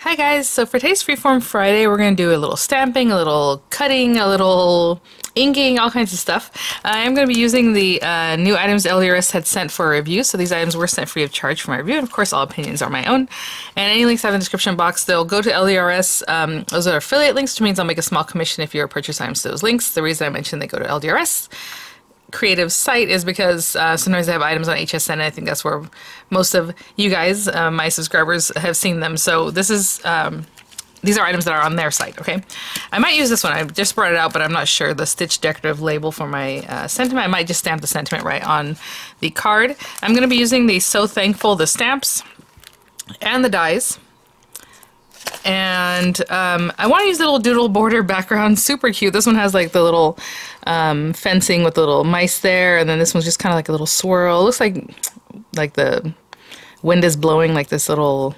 Hi guys, so for today's Freeform Friday, we're going to do a little stamping, a little cutting, a little inking, all kinds of stuff. I'm going to be using the new items LDRS had sent for a review, so these items were sent free of charge for my review, and of course all opinions are my own. And any links I have in the description box, they'll go to LDRS. Those are affiliate links, which means I'll make a small commission if you purchase items to those links. The reason I mentioned they go to LDRS Creative site is because sometimes they have items on HSN, and I think that's where most of you guys, my subscribers, have seen them. So this is these are items that are on their site. Okay, I might use this one. I just brought it out, but I'm not sure the stitch decorative label for my sentiment. I might just stamp the sentiment right on the card. I'm going to be using the So Thankful, the stamps and the dies. And I want to use the little doodle border background. Super cute. This one has like the little fencing with the little mice there, and then this one's just kind of like a little swirl. It looks like the wind is blowing like this little,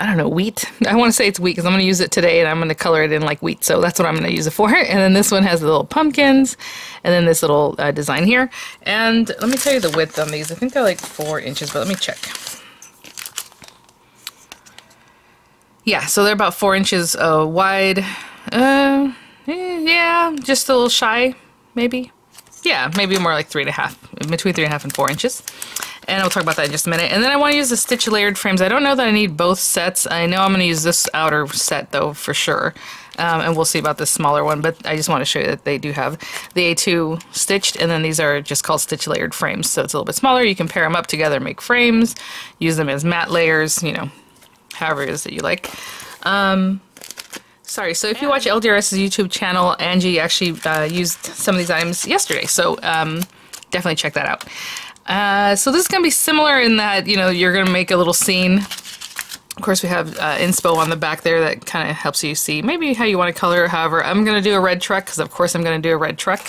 I don't know, wheat. I want to say it's wheat because I'm going to use it today and I'm going to color it in like wheat. So that's what I'm going to use it for. And then this one has the little pumpkins and then this little design here. And let me tell you the width on these. I think they're like 4 inches, but let me check. Yeah, so they're about 4 inches wide. Yeah, just a little shy, maybe. Yeah, maybe more like 3.5, between 3.5 and 4 inches. And I'll talk about that in just a minute. And then I want to use the stitch layered frames. I don't know that I need both sets. I know I'm going to use this outer set though, for sure. And we'll see about this smaller one, but I just want to show you that they do have the A2 stitched, and then these are just called stitch layered frames. So it's a little bit smaller. You can pair them up together, make frames, use them as matte layers, you know, however it is that you like. Sorry, so if you watch LDRS's YouTube channel, Angie actually used some of these items yesterday, so definitely check that out. So this is going to be similar in that, you know, you're going to make a little scene. Of course, we have inspo on the back there that kind of helps you see maybe how you want to color. However, I'm going to do a red truck because, of course, I'm going to do a red truck.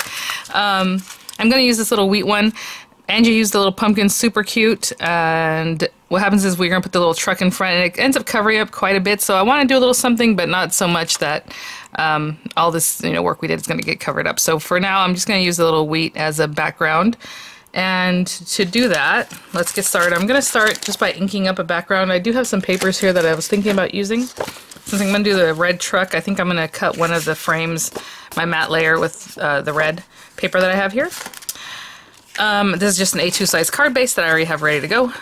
I'm going to use this little wheat one. Angie used the little pumpkin, super cute, and what happens is we're going to put the little truck in front, and it ends up covering up quite a bit, so I want to do a little something, but not so much that all this, you know, work we did is going to get covered up. So for now, I'm just going to use the little wheat as a background, and to do that, let's get started. I'm going to start just by inking up a background. I do have some papers here that I was thinking about using. Since I'm going to do the red truck, I think I'm going to cut one of the frames, my matte layer, with the red paper that I have here. This is just an A2 size card base that I already have ready to go.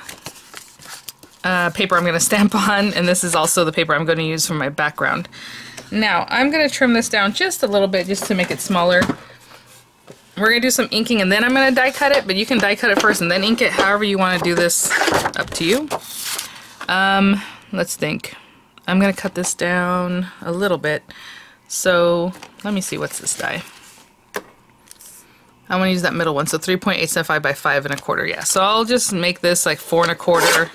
Paper I'm going to stamp on, and this is also the paper I'm going to use for my background. Now, I'm going to trim this down just a little bit just to make it smaller. We're going to do some inking, and then I'm going to die cut it, but you can die cut it first and then ink it, however you want to do this, up to you. Let's think. I'm going to cut this down a little bit. So, let me see, what's this die? I want to use that middle one, so 3.875 by 5 1/4. Yeah, so I'll just make this like 4 1/4,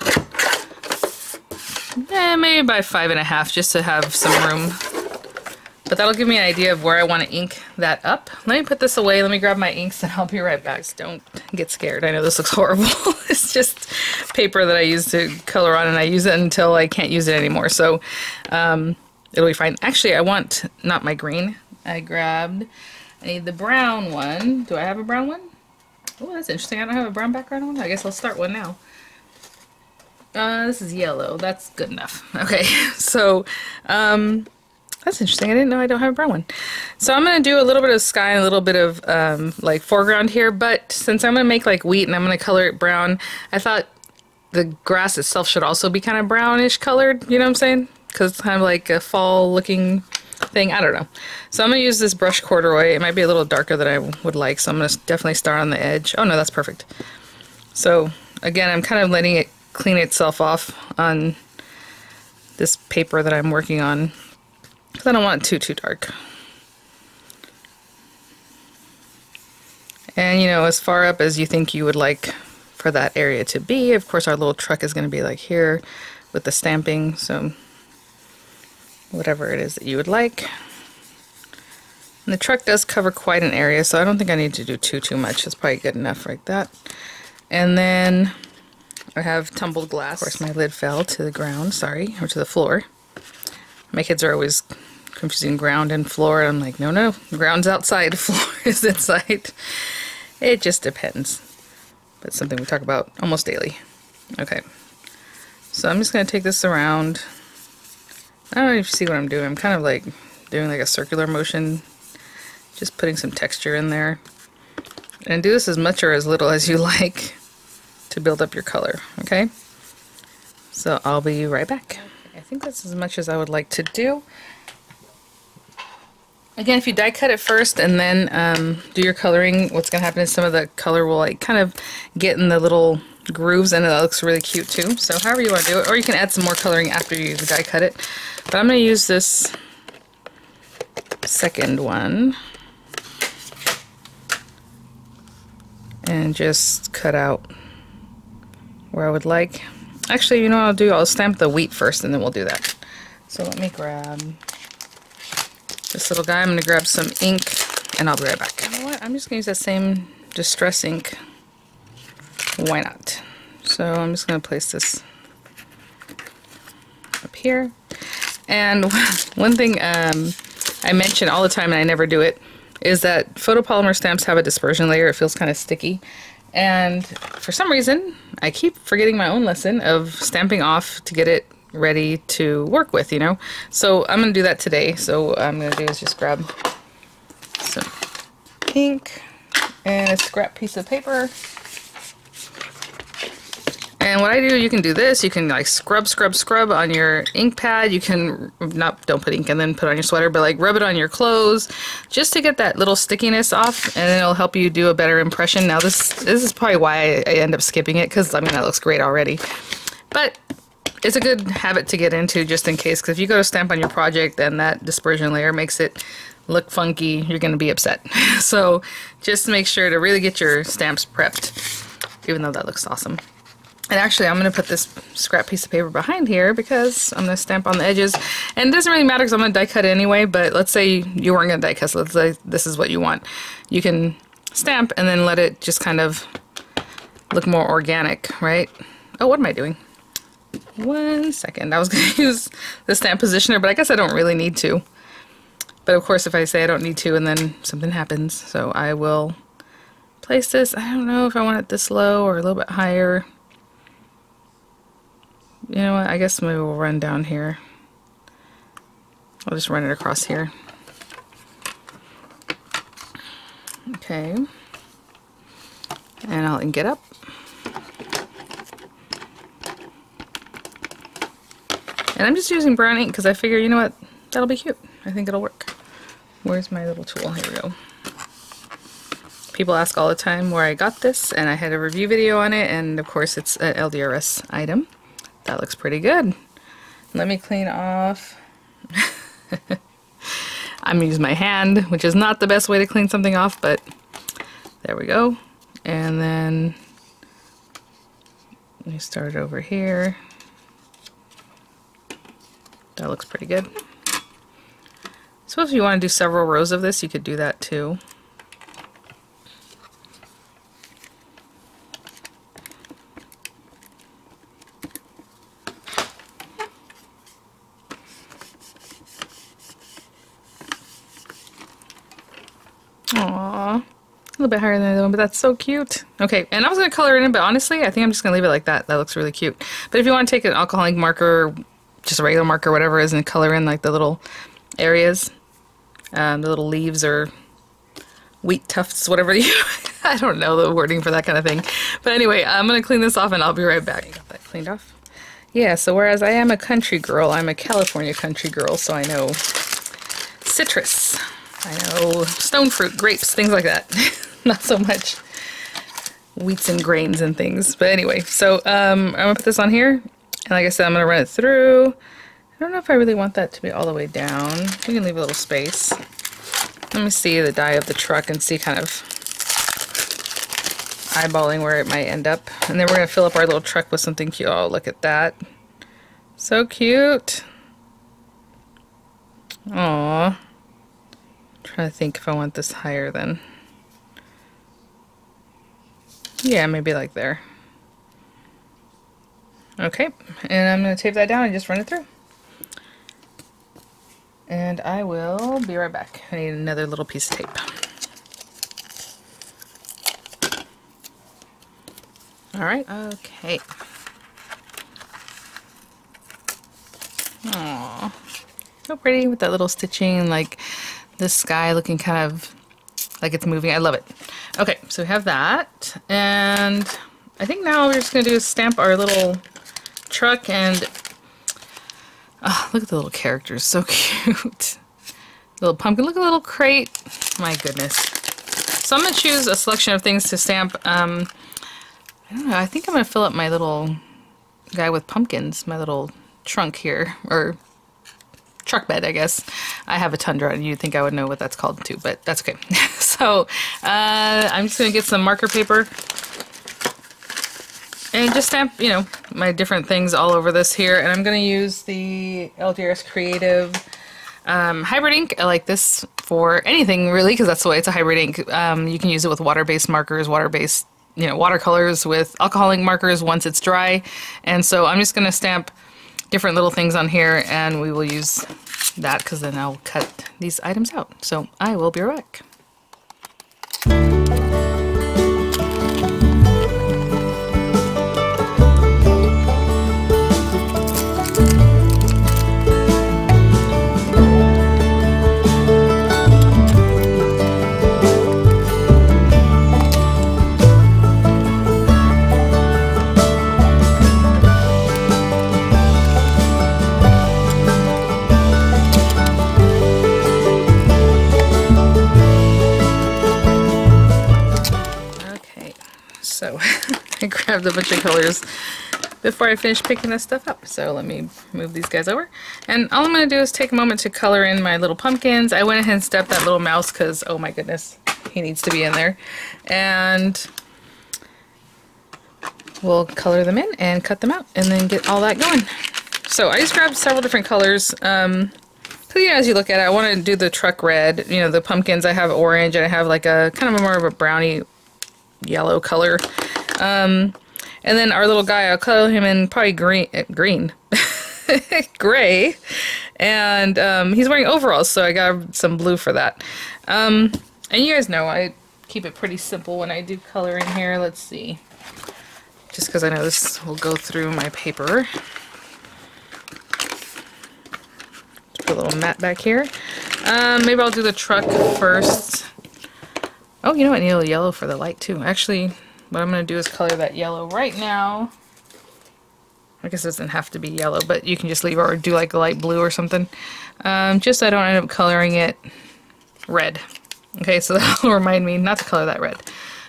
maybe by 5 1/2, just to have some room. But that'll give me an idea of where I want to ink that up. Let me put this away. Let me grab my inks, and I'll be right back. Don't get scared. I know this looks horrible. It's just paper that I use to color on, and I use it until I can't use it anymore. So it'll be fine. Actually, I want not my green. I need the brown one. Do I have a brown one? Oh, that's interesting. I don't have a brown background one. I guess I'll start one now. This is yellow. That's good enough. Okay, so that's interesting. I didn't know I don't have a brown one. So I'm going to do a little bit of sky and a little bit of like foreground here, but since I'm going to make like wheat and I'm going to color it brown, I thought the grass itself should also be kind of brownish colored, you know what I'm saying? Because it's kind of like a fall looking thing. I don't know. So I'm going to use this brush corduroy. It might be a little darker than I would like, so I'm going to definitely start on the edge. Oh no, that's perfect. So again, I'm kind of letting it clean itself off on this paper that I'm working on because I don't want it too dark. And you know, as far up as you think you would like for that area to be, of course our little truck is going to be like here with the stamping, so whatever it is that you would like. And the truck does cover quite an area, so I don't think I need to do too much. It's probably good enough like that. And then I have tumbled glass. Of course, my lid fell to the ground, sorry, or to the floor. My kids are always confusing ground and floor, and I'm like, no, ground's outside, floor is inside. It just depends. But it's something we talk about almost daily. Okay, so I'm just going to take this around. I don't know if you see what I'm doing. I'm kind of like doing like a circular motion, just putting some texture in there. And do this as much or as little as you like to build up your color, okay? So I'll be right back. I think that's as much as I would like to do. Again, if you die cut it first and then do your coloring, what's going to happen is some of the color will like kind of get in the little grooves, and it looks really cute too. So however you want to do it, or you can add some more coloring after you die cut it. But I'm going to use this second one and just cut out where I would like. Actually, you know what I'll do? I'll stamp the wheat first and then we'll do that. So let me grab this little guy. I'm going to grab some ink and I'll be right back. You know what? I'm just going to use that same Distress ink. Why not? So I'm just going to place this up here. And one thing I mention all the time and I never do it is that photopolymer stamps have a dispersion layer. It feels kind of sticky. And for some reason, I keep forgetting my own lesson of stamping off to get it ready to work with, you know? So I'm going to do that today. So what I'm going to do is just grab some ink and a scrap piece of paper. And what I do, you can do this, you can like scrub on your ink pad. You can, don't put ink and then put on your sweater, but like rub it on your clothes just to get that little stickiness off, and it'll help you do a better impression. Now this is probably why I end up skipping it, because I mean that looks great already. But it's a good habit to get into just in case, because if you go to stamp on your project and that dispersion layer makes it look funky, you're going to be upset. So just make sure to really get your stamps prepped, even though that looks awesome. And actually, I'm going to put this scrap piece of paper behind here because I'm going to stamp on the edges. And it doesn't really matter because I'm going to die cut it anyway, but let's say you weren't going to die cut, so let's say this is what you want. You can stamp and then let it just kind of look more organic, right? Oh, what am I doing? 1 second. I was going to use the stamp positioner, but I guess I don't really need to. But of course, if I say I don't need to and then something happens, so I will place this. I don't know if I want it this low or a little bit higher. You know what, I guess maybe we'll run down here. I'll just run it across here. Okay. And I'll ink it up. And I'm just using brown ink because I figure, you know what, that'll be cute. I think it'll work. Where's my little tool? Here we go. People ask all the time where I got this, and I had a review video on it, and of course it's an LDRS item. That looks pretty good. Let me clean off. I'm gonna use my hand, which is not the best way to clean something off, but there we go. And then let me start over here. That looks pretty good. I suppose if you want to do several rows of this, you could do that too. Aww, a little bit higher than the other one, but that's so cute. Okay, and I was going to color it in, but honestly, I think I'm just going to leave it like that. That looks really cute. But if you want to take an alcohol ink marker, just a regular marker, whatever it is, and color in like the little areas, the little leaves or wheat tufts, whatever you, I don't know the wording for that kind of thing. But anyway, I'm going to clean this off and I'll be right back. Got that cleaned off. Yeah, so whereas I am a country girl, I'm a California country girl, so I know citrus. I know stone fruit, grapes, things like that. Not so much wheats and grains and things. But anyway, so I'm going to put this on here. And like I said, I'm going to run it through. I don't know if I really want that to be all the way down. We can leave a little space. Let me see the die of the truck and see kind of eyeballing where it might end up. And then we're going to fill up our little truck with something cute. Oh, look at that. So cute. Aww. Trying to think if I want this higher then. Yeah, maybe like there. Okay, and I'm going to tape that down and just run it through. And I will be right back. I need another little piece of tape. Alright, okay. Aww. So pretty with that little stitching, like the sky looking kind of like it's moving. I love it. Okay, so we have that. And I think now we're just going to do is stamp our little truck and look at the little characters. So cute. Little pumpkin. Look at the little crate. My goodness. So I'm going to choose a selection of things to stamp. I don't know. I think I'm going to fill up my little guy with pumpkins. My little trunk here. Or truck bed, I guess. I have a Tundra, and you'd think I would know what that's called too, but that's okay. So I'm just going to get some marker paper and just stamp, you know, my different things all over this here. And I'm going to use the LDRSCreative hybrid ink. I like this for anything really, because that's the way it's a hybrid ink. You can use it with water-based markers, water-based, you know, watercolors, with alcohol ink markers once it's dry. And so I'm just going to stamp different little things on here, and we will use that because then I'll cut these items out. So I will be right back. So I grabbed a bunch of colors before I finished picking this stuff up. So let me move these guys over. And all I'm going to do is take a moment to color in my little pumpkins. I went ahead and stepped that little mouse because, oh my goodness, he needs to be in there. And we'll color them in and cut them out and then get all that going. So I just grabbed several different colors. So, you know, as you look at it, I want to do the truck red. You know, the pumpkins, I have orange, and I have like a kind of more of a brownie yellow color. And then our little guy, I'll color him in probably green. Gray. And he's wearing overalls, so I got some blue for that. And you guys know I keep it pretty simple when I do coloring here. Let's see. Just because I know this will go through my paper. Put a little mat back here. Maybe I'll do the truck first. Oh, you know what? I need a little yellow for the light too. Actually, what I'm going to do is color that yellow right now. I guess it doesn't have to be yellow, but you can just leave it or do like a light blue or something. Just so I don't end up coloring it red. Okay, so that'll remind me not to color that red.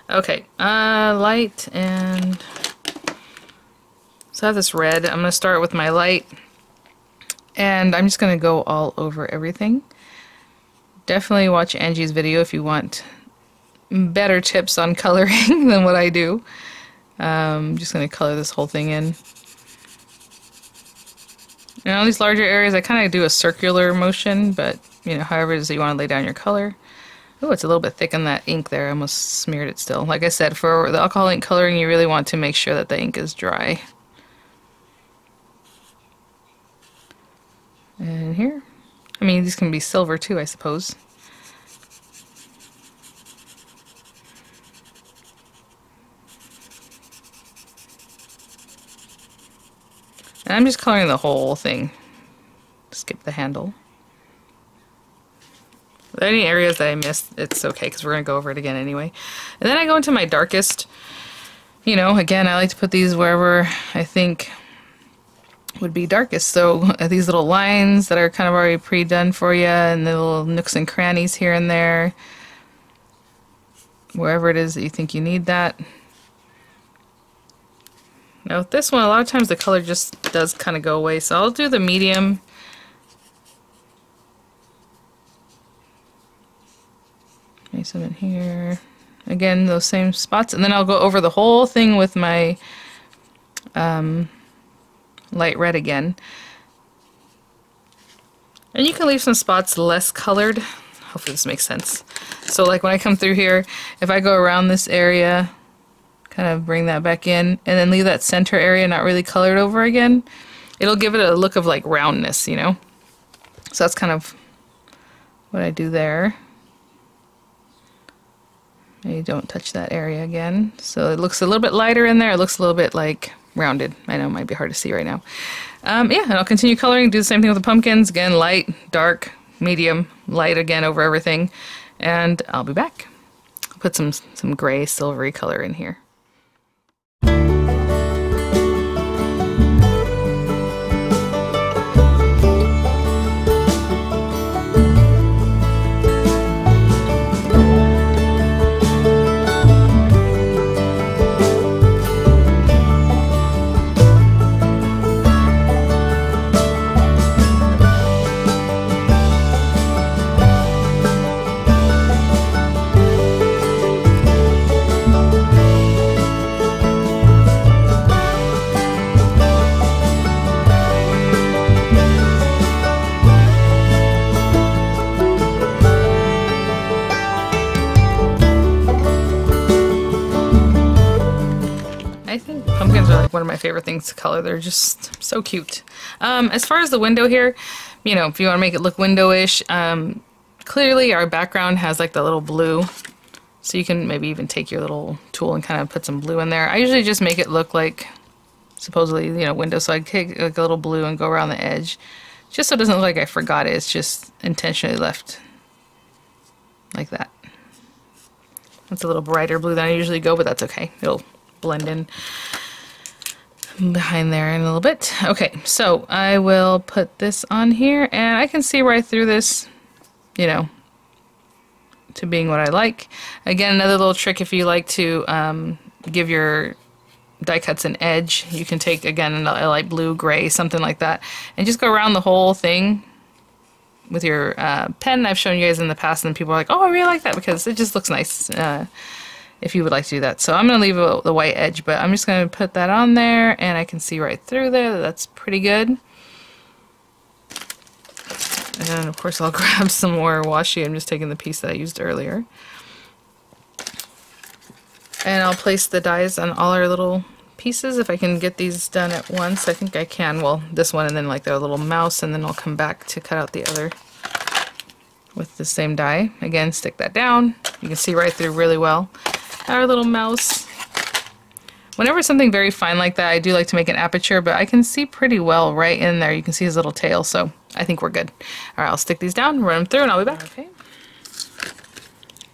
Okay, light, and so I have this red. I'm going to start with my light, and I'm just going to go all over everything. Definitely watch Angie's video if you want better tips on coloring than what I do. I'm just going to color this whole thing in. And on these larger areas, I kind of do a circular motion, but, you know, however it is that you want to lay down your color. Oh, it's a little bit thick on that ink there. I almost smeared it still. Like I said, for the alcohol ink coloring, you really want to make sure that the ink is dry. And here. I mean, these can be silver too, I suppose. And I'm just coloring the whole thing. Skip the handle. If there are any areas that I missed, it's okay because we're going to go over it again anyway. And then I go into my darkest. You know, again, I like to put these wherever I think would be darkest. So these little lines that are kind of already pre-done for you, and the little nooks and crannies here and there. Wherever it is that you think you need that. Now with this one, a lot of times the color just does kind of go away, so I'll do the medium. Maybe some in here. Again, those same spots, and then I'll go over the whole thing with my light red again. And you can leave some spots less colored. Hopefully this makes sense. So like when I come through here, if I go around this area, kind of bring that back in, and then leave that center area not really colored over again, it'll give it a look of like roundness, you know? So that's kind of what I do there. Maybe don't touch that area again. So it looks a little bit lighter in there. It looks a little bit like rounded. I know it might be hard to see right now. Yeah, and I'll continue coloring, do the same thing with the pumpkins. Again, light, dark, medium, light again over everything. And I'll be back. Put some gray, silvery color in here. One of my favorite things to color. They're just so cute. As far as the window here, you know, if you want to make it look window-ish, clearly our background has like the little blue, so you can maybe even take your little tool and kind of put some blue in there. I usually just make it look like supposedly, you know, window, so I take like a little blue and go around the edge, just so it doesn't look like I forgot it. It's just intentionally left like that. It's a little brighter blue than I usually go, but that's okay. It'll blend in behind there in a little bit. Okay, so I will put this on here, and I can see right through this, you know, to being what I like. Again, another little trick, if you like to give your die cuts an edge, you can take, again, a light blue, gray, something like that, and just go around the whole thing with your pen. I've shown you guys in the past, and people are like, oh, I really like that, because it just looks nice. If you would like to do that. So I'm going to leave the white edge, but I'm just going to put that on there, and I can see right through there. That's pretty good. And of course I'll grab some more washi. I'm just taking the piece that I used earlier. And I'll place the dies on all our little pieces. If I can get these done at once, I think I can. Well, this one, and then like their little mouse, and then I'll come back to cut out the other with the same die. Again, stick that down. You can see right through really well. Our little mouse. Whenever something very fine like that, I do like to make an aperture, but I can see pretty well right in there. You can see his little tail, so I think we're good. All right, I'll stick these down, run them through, and I'll be back. Okay.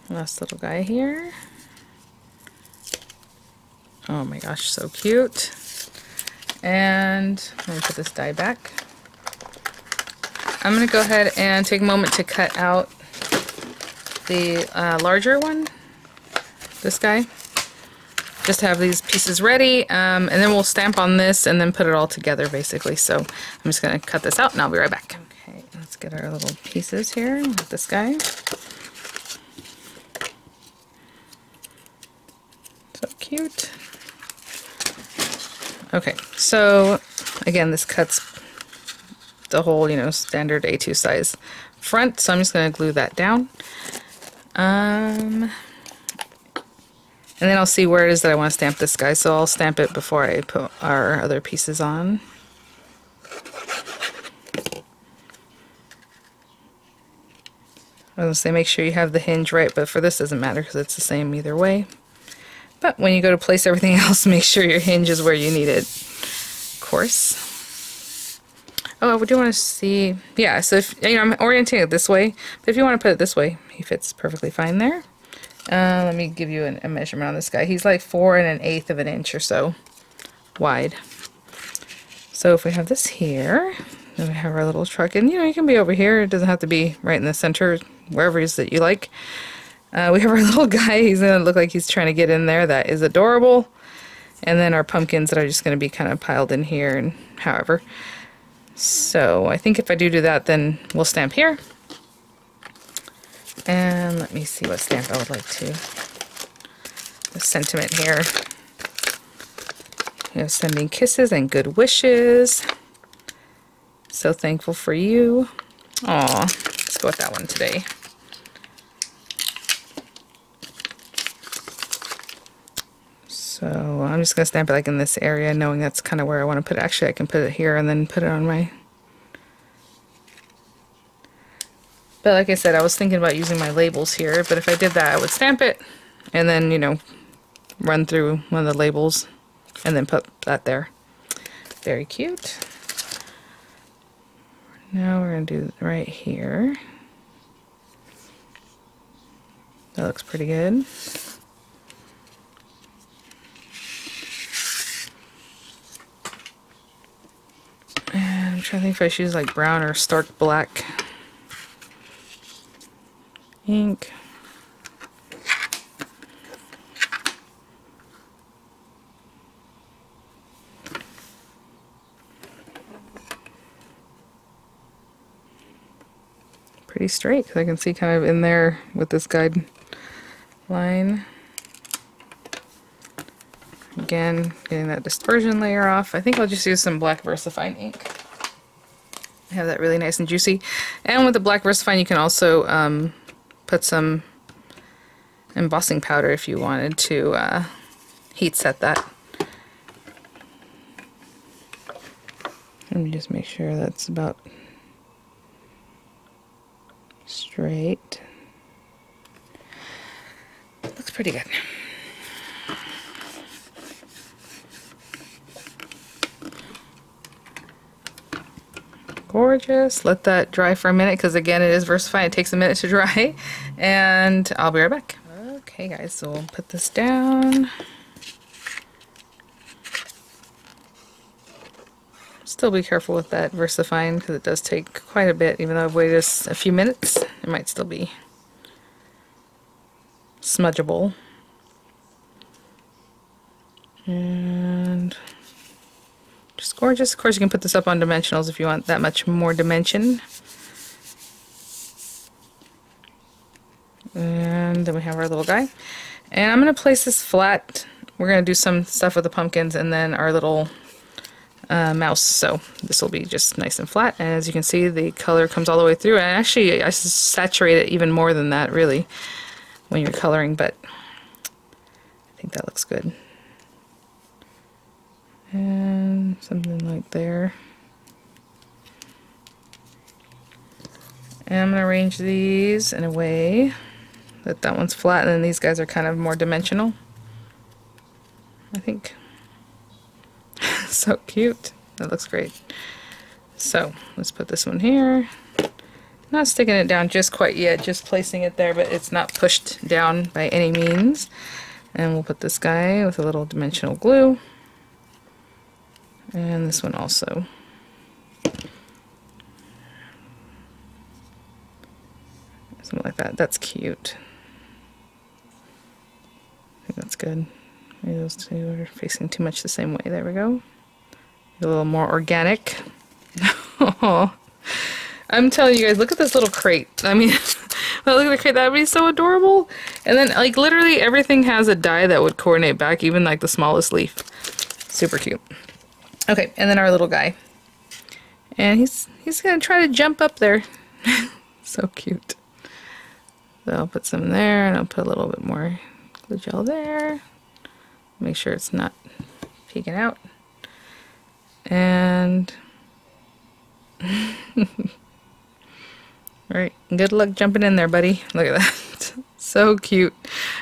Last little guy here. Oh my gosh, so cute. And let me put this die back. I'm going to go ahead and take a moment to cut out the larger one. This guy, just to have these pieces ready, and then we'll stamp on this and then put it all together basically. So I'm just going to cut this out and I'll be right back. Okay, let's get our little pieces here with this guy. So cute. Okay, so again, this cuts the whole, you know, standard A2 size front, so I'm just going to glue that down. And then I'll see where it is that I want to stamp this guy, so I'll stamp it before I put our other pieces on. I was going to say make sure you have the hinge right, but for this doesn't matter because it's the same either way. But when you go to place everything else, make sure your hinge is where you need it, of course. Oh, I do want to see, yeah, so if, you know, I'm orienting it this way, but if you want to put it this way, he fits perfectly fine there. Let me give you a measurement on this guy. He's like 4 1/8 of an inch or so wide. So if we have this here, then we have our little truck, and you know, you can be over here. It doesn't have to be right in the center, wherever it is that you like. We have our little guy. He's going to look like he's trying to get in there. That is adorable. And then our pumpkins that are just going to be kind of piled in here and however. So I think if I do that, then we'll stamp here. And let me see what stamp I would like to. The sentiment here. You know, sending kisses and good wishes. So thankful for you. Aw, let's go with that one today. So I'm just going to stamp it like in this area, knowing that's kind of where I want to put it. Actually, I can put it here and then put it on my... But like I said, I was thinking about using my labels here, but if I did that, I would stamp it and then, you know, run through one of the labels and then put that there. Very cute. Now we're going to do right here. That looks pretty good. And I'm trying to think if I should use like brown or stark black ink. Pretty straight, because I can see kind of in there with this guide line. Again, getting that dispersion layer off. I think I'll just use some black VersaFine ink. I have that really nice and juicy. And with the black VersaFine, you can also put some embossing powder if you wanted to heat set that. Let me just make sure that's about straight. Looks pretty good. Gorgeous. Let that dry for a minute, because again, it is VersaFine. It takes a minute to dry, and I'll be right back. Okay guys, so we'll put this down. Still be careful with that VersaFine, because it does take quite a bit. Even though I've waited just a few minutes, it might still be smudgeable. And just gorgeous. Of course, you can put this up on dimensionals if you want that much more dimension. And then we have our little guy. And I'm going to place this flat. We're going to do some stuff with the pumpkins and then our little mouse. So this will be just nice and flat. And as you can see, the color comes all the way through. And actually, I saturate it even more than that, really, when you're coloring. But I think that looks good. And something like there. And I'm going to arrange these in a way that that one's flat, and then these guys are kind of more dimensional, I think. So cute. That looks great. So let's put this one here. Not sticking it down just quite yet, just placing it there, but it's not pushed down by any means. And we'll put this guy with a little dimensional glue. And this one also. Something like that. That's cute. I think that's good. Maybe those two are facing too much the same way. There we go. A little more organic. I'm telling you guys, look at this little crate. I mean, look at the crate. That would be so adorable. And then, like, literally everything has a die that would coordinate back, even like the smallest leaf. Super cute. Okay, and then our little guy. And he's gonna try to jump up there. So cute. So I'll put some there, and I'll put a little bit more glue gel there. Make sure it's not peeking out. And alright, good luck jumping in there, buddy. Look at that. So cute.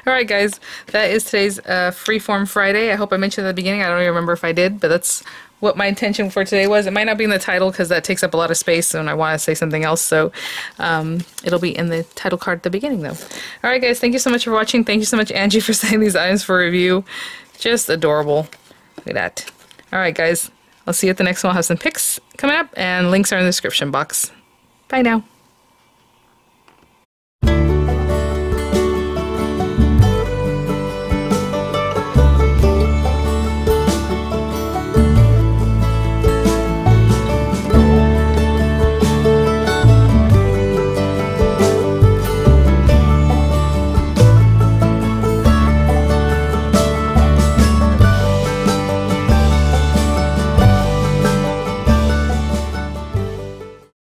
Alright guys, that is today's Freeform Friday. I hope I mentioned at the beginning. I don't even remember if I did, but that's what my intention for today was. It might not be in the title because that takes up a lot of space and I want to say something else, so it'll be in the title card at the beginning though. Alright guys, thank you so much for watching. Thank you so much, Angie, for sending these items for review. Just adorable. Look at that. Alright guys, I'll see you at the next one. I'll have some pics coming up and links are in the description box. Bye now.